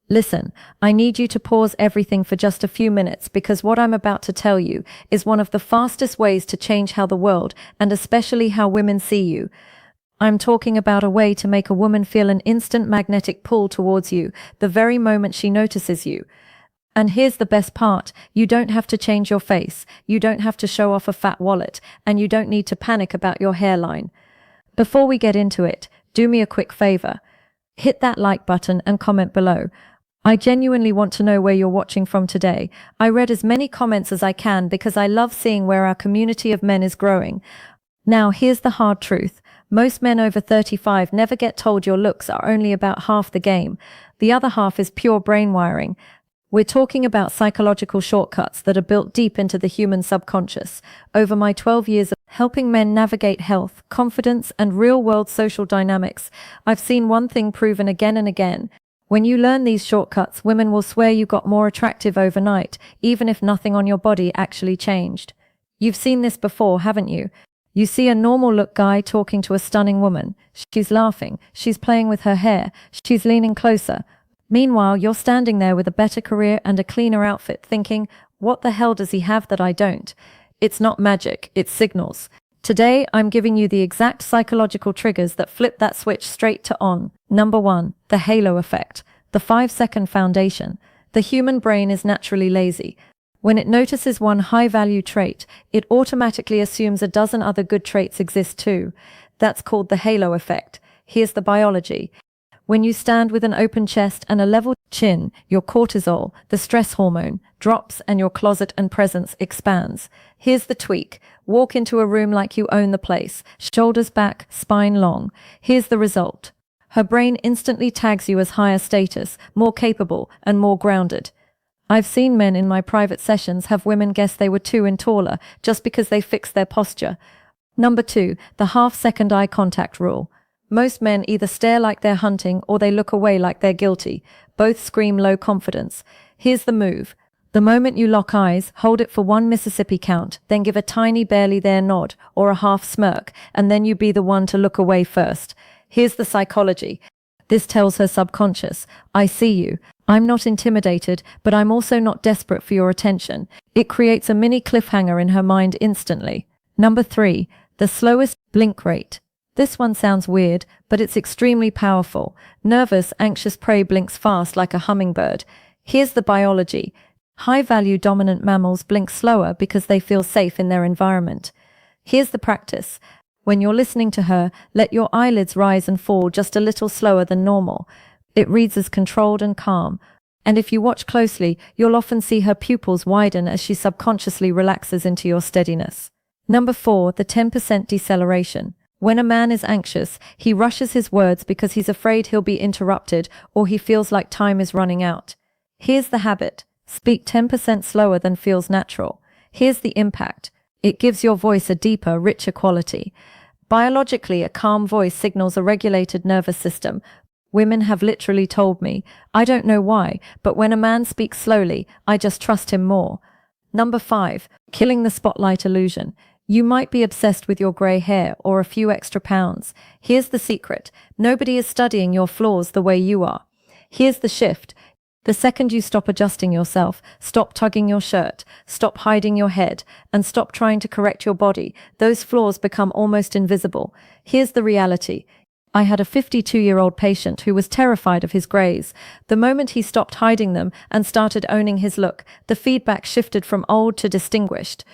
Listen, I need you to pause everything for just a few minutes because what I'm about to tell you is one of the fastest ways to change how the world, and especially how women see you. I'm talking about a way to make a woman feel an instant magnetic pull towards you the very moment she notices you. And here's the best part, you don't have to change your face, you don't have to show off a fat wallet, and you don't need to panic about your hairline. Before we get into it, do me a quick favor. Hit that like button and comment below. I genuinely want to know where you're watching from today. I read as many comments as I can because I love seeing where our community of men is growing. Now, here's the hard truth. Most men over 35 never get told your looks are only about half the game. The other half is pure brain wiring. We're talking about psychological shortcuts that are built deep into the human subconscious. Over my 12 years of helping men navigate health, confidence, and real-world social dynamics, I've seen one thing proven again and again. When you learn these shortcuts, women will swear you got more attractive overnight, even if nothing on your body actually changed. You've seen this before, haven't you? You see a normal-look guy talking to a stunning woman. She's laughing, she's playing with her hair, she's leaning closer. Meanwhile, you're standing there with a better career and a cleaner outfit thinking, what the hell does he have that I don't? It's not magic, it's signals. Today, I'm giving you the exact psychological triggers that flip that switch straight to on. Number 1, the halo effect, the 5-second foundation. The human brain is naturally lazy. When it notices one high-value trait, it automatically assumes a dozen other good traits exist too. That's called the halo effect. Here's the biology. When you stand with an open chest and a level chin, your cortisol, the stress hormone, drops and your closet and presence expands. Here's the tweak. Walk into a room like you own the place, shoulders back, spine long. Here's the result. Her brain instantly tags you as higher status, more capable, and more grounded. I've seen men in my private sessions have women guess they were 2 and taller just because they fixed their posture. Number 2, the half-second eye contact rule. Most men either stare like they're hunting or they look away like they're guilty. Both scream low confidence. Here's the move. The moment you lock eyes, hold it for 1 Mississippi count, then give a tiny barely there nod or a half smirk, and then you be the one to look away first. Here's the psychology. This tells her subconscious, I see you. I'm not intimidated, but I'm also not desperate for your attention. It creates a mini cliffhanger in her mind instantly. Number 3, the slowest blink rate. This one sounds weird, but it's extremely powerful. Nervous, anxious prey blinks fast like a hummingbird. Here's the biology. High-value dominant mammals blink slower because they feel safe in their environment. Here's the practice. When you're listening to her, let your eyelids rise and fall just a little slower than normal. It reads as controlled and calm. And if you watch closely, you'll often see her pupils widen as she subconsciously relaxes into your steadiness. Number 4, the 10% deceleration. When a man is anxious, he rushes his words because he's afraid he'll be interrupted or he feels like time is running out. Here's the habit. Speak 10% slower than feels natural. Here's the impact. It gives your voice a deeper, richer quality. Biologically, a calm voice signals a regulated nervous system. Women have literally told me, I don't know why, but when a man speaks slowly, I just trust him more. Number 5, killing the spotlight illusion. You might be obsessed with your grey hair or a few extra pounds. Here's the secret. Nobody is studying your flaws the way you are. Here's the shift. The second you stop adjusting yourself, stop tugging your shirt, stop hiding your head, and stop trying to correct your body, those flaws become almost invisible. Here's the reality. I had a 52-year-old patient who was terrified of his greys. The moment he stopped hiding them and started owning his look, the feedback shifted from old to distinguished.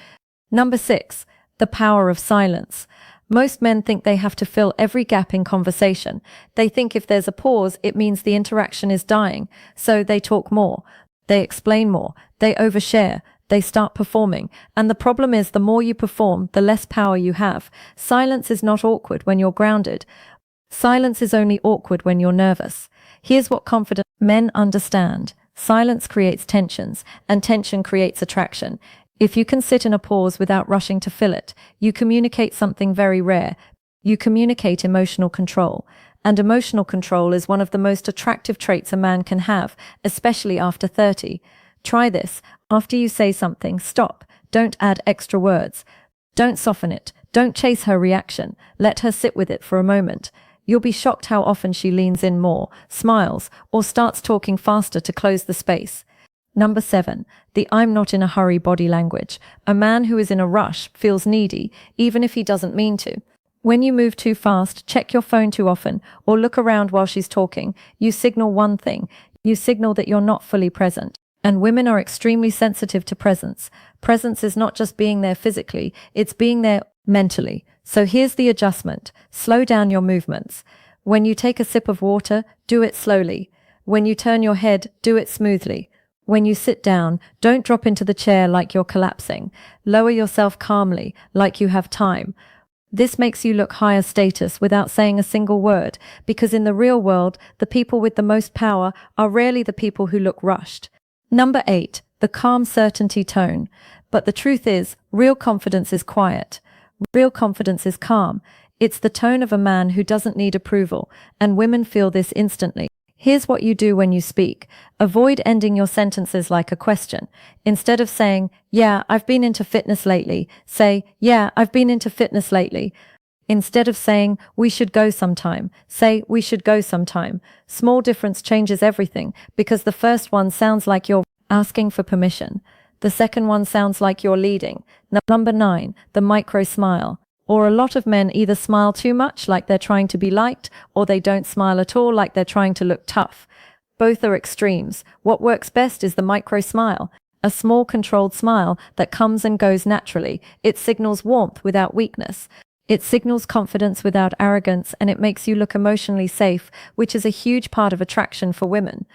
Number 6. The power of silence. Most men think they have to fill every gap in conversation. They think if there's a pause, it means the interaction is dying. So they talk more. They explain more. They overshare. They start performing. And the problem is the more you perform, the less power you have. Silence is not awkward when you're grounded. Silence is only awkward when you're nervous. Here's what confident men understand. Silence creates tensions, and tension creates attraction. If you can sit in a pause without rushing to fill it, you communicate something very rare. You communicate emotional control. And emotional control is one of the most attractive traits a man can have, especially after 30. Try this. After you say something, stop. Don't add extra words. Don't soften it. Don't chase her reaction. Let her sit with it for a moment. You'll be shocked how often she leans in more, smiles, or starts talking faster to close the space. Number 7. The I'm not in a hurry body language. A man who is in a rush feels needy, even if he doesn't mean to. When you move too fast, check your phone too often, or look around while she's talking, you signal one thing. You signal that you're not fully present. And women are extremely sensitive to presence. Presence is not just being there physically, it's being there mentally. So here's the adjustment. Slow down your movements. When you take a sip of water, do it slowly. When you turn your head, do it smoothly. When you sit down, don't drop into the chair like you're collapsing. Lower yourself calmly, like you have time. This makes you look higher status without saying a single word, because in the real world, the people with the most power are rarely the people who look rushed. Number 8. The calm certainty tone. But the truth is, real confidence is quiet. Real confidence is calm. It's the tone of a man who doesn't need approval, and women feel this instantly. Here's what you do when you speak. Avoid ending your sentences like a question. Instead of saying, yeah, I've been into fitness lately, say, yeah, I've been into fitness lately. Instead of saying, we should go sometime, say, we should go sometime. Small difference changes everything, because the first one sounds like you're asking for permission. The second one sounds like you're leading. Number 9, the micro smile. Or a lot of men either smile too much, like they're trying to be liked, or they don't smile at all, like they're trying to look tough. Both are extremes. What works best is the micro smile. A small controlled smile that comes and goes naturally. It signals warmth without weakness. It signals confidence without arrogance, and it makes you look emotionally safe, which is a huge part of attraction for women.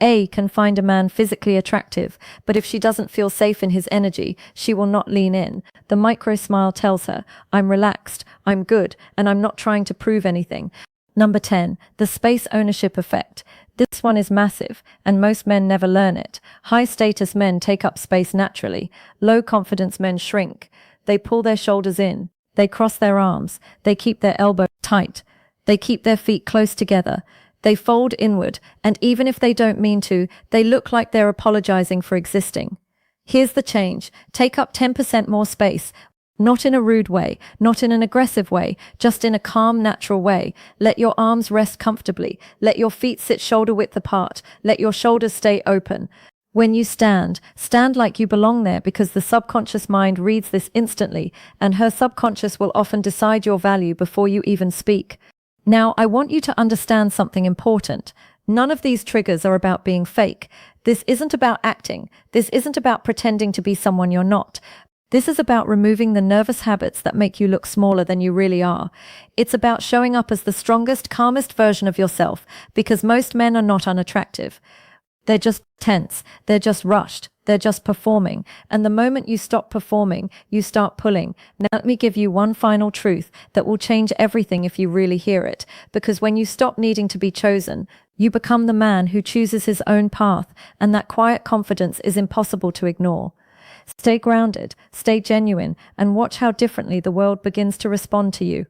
A can find a man physically attractive, but if she doesn't feel safe in his energy, she will not lean in. The micro smile tells her, I'm relaxed, I'm good, and I'm not trying to prove anything. Number 10, the space ownership effect. This one is massive, and most men never learn it. High status men take up space naturally. Low confidence men shrink. They pull their shoulders in. They cross their arms. They keep their elbows tight. They keep their feet close together. They fold inward, and even if they don't mean to, they look like they're apologizing for existing. Here's the change. Take up 10% more space. Not in a rude way, not in an aggressive way, just in a calm, natural way. Let your arms rest comfortably. Let your feet sit shoulder width apart. Let your shoulders stay open. When you stand, stand like you belong there, because the subconscious mind reads this instantly, and her subconscious will often decide your value before you even speak. Now, I want you to understand something important. None of these triggers are about being fake. This isn't about acting. This isn't about pretending to be someone you're not. This is about removing the nervous habits that make you look smaller than you really are. It's about showing up as the strongest, calmest version of yourself, because most men are not unattractive. They're just tense. They're just rushed. They're just performing. And the moment you stop performing, you start pulling. Now let me give you one final truth that will change everything if you really hear it. Because when you stop needing to be chosen, you become the man who chooses his own path, and that quiet confidence is impossible to ignore. Stay grounded, stay genuine, and watch how differently the world begins to respond to you.